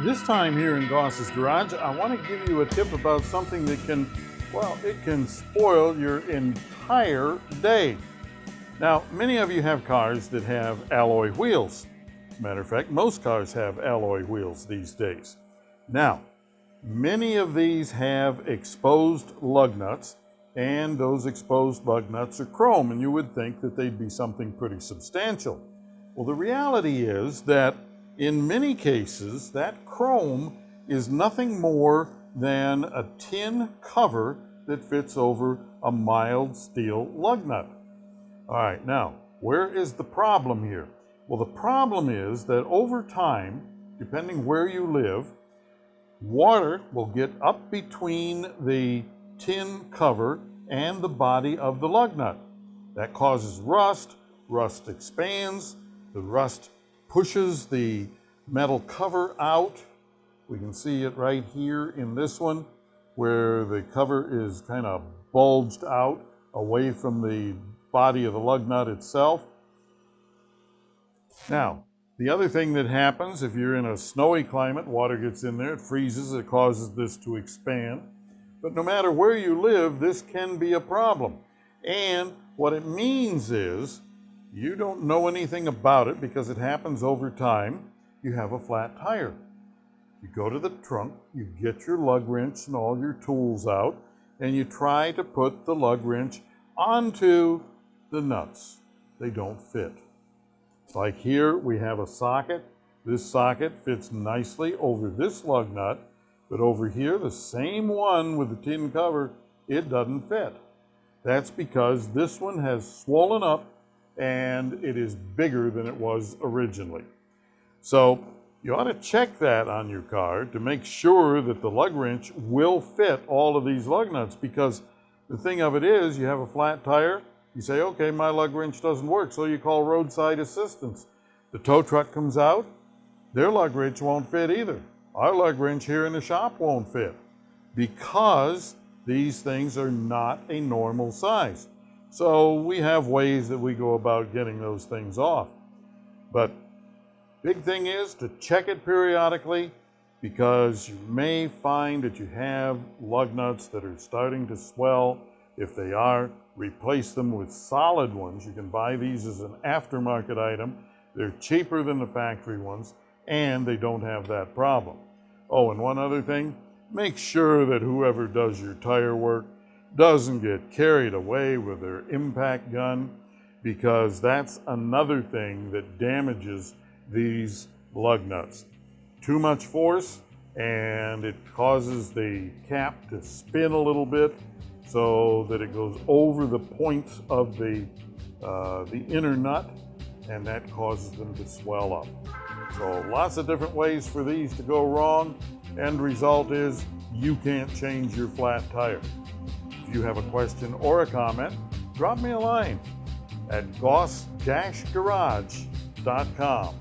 This time here in Goss's garage, I want to give you a tip about something that can, well, it can spoil your entire day. Now, many of you have cars that have alloy wheels. As a matter of fact, most cars have alloy wheels these days. Now, many of these have exposed lug nuts, and those exposed lug nuts are chrome, and you would think that they'd be something pretty substantial. Well, the reality is that in many cases, that chrome is nothing more than a tin cover that fits over a mild steel lug nut. All right, now, where is the problem here? Well, the problem is that over time, depending where you live, water will get up between the tin cover and the body of the lug nut. That causes rust. Rust expands. The rust pushes the metal cover out. We can see it right here in this one, where the cover is kind of bulged out away from the body of the lug nut itself. Now, the other thing that happens if you're in a snowy climate, water gets in there, it freezes, it causes this to expand. But no matter where you live, this can be a problem. And what it means is you don't know anything about it because it happens over time. You have a flat tire. You go to the trunk, you get your lug wrench and all your tools out, and you try to put the lug wrench onto the nuts. They don't fit. Like here, we have a socket. This socket fits nicely over this lug nut, but over here, the same one with the tin cover, it doesn't fit. That's because this one has swollen up and it is bigger than it was originally. So you ought to check that on your car to make sure that the lug wrench will fit all of these lug nuts, because the thing of it is, you have a flat tire, you say, okay, my lug wrench doesn't work, so you call roadside assistance. The tow truck comes out, their lug wrench won't fit either. Our lug wrench here in the shop won't fit because these things are not a normal size. So we have ways that we go about getting those things off. But big thing is to check it periodically, because you may find that you have lug nuts that are starting to swell. If they are, replace them with solid ones. You can buy these as an aftermarket item. They're cheaper than the factory ones, and they don't have that problem. Oh, and one other thing, make sure that whoever does your tire work doesn't get carried away with their impact gun, because that's another thing that damages these lug nuts. Too much force and it causes the cap to spin a little bit so that it goes over the points of the inner nut, and that causes them to swell up. So lots of different ways for these to go wrong. End result is you can't change your flat tire. If you have a question or a comment, drop me a line at goss-garage.com.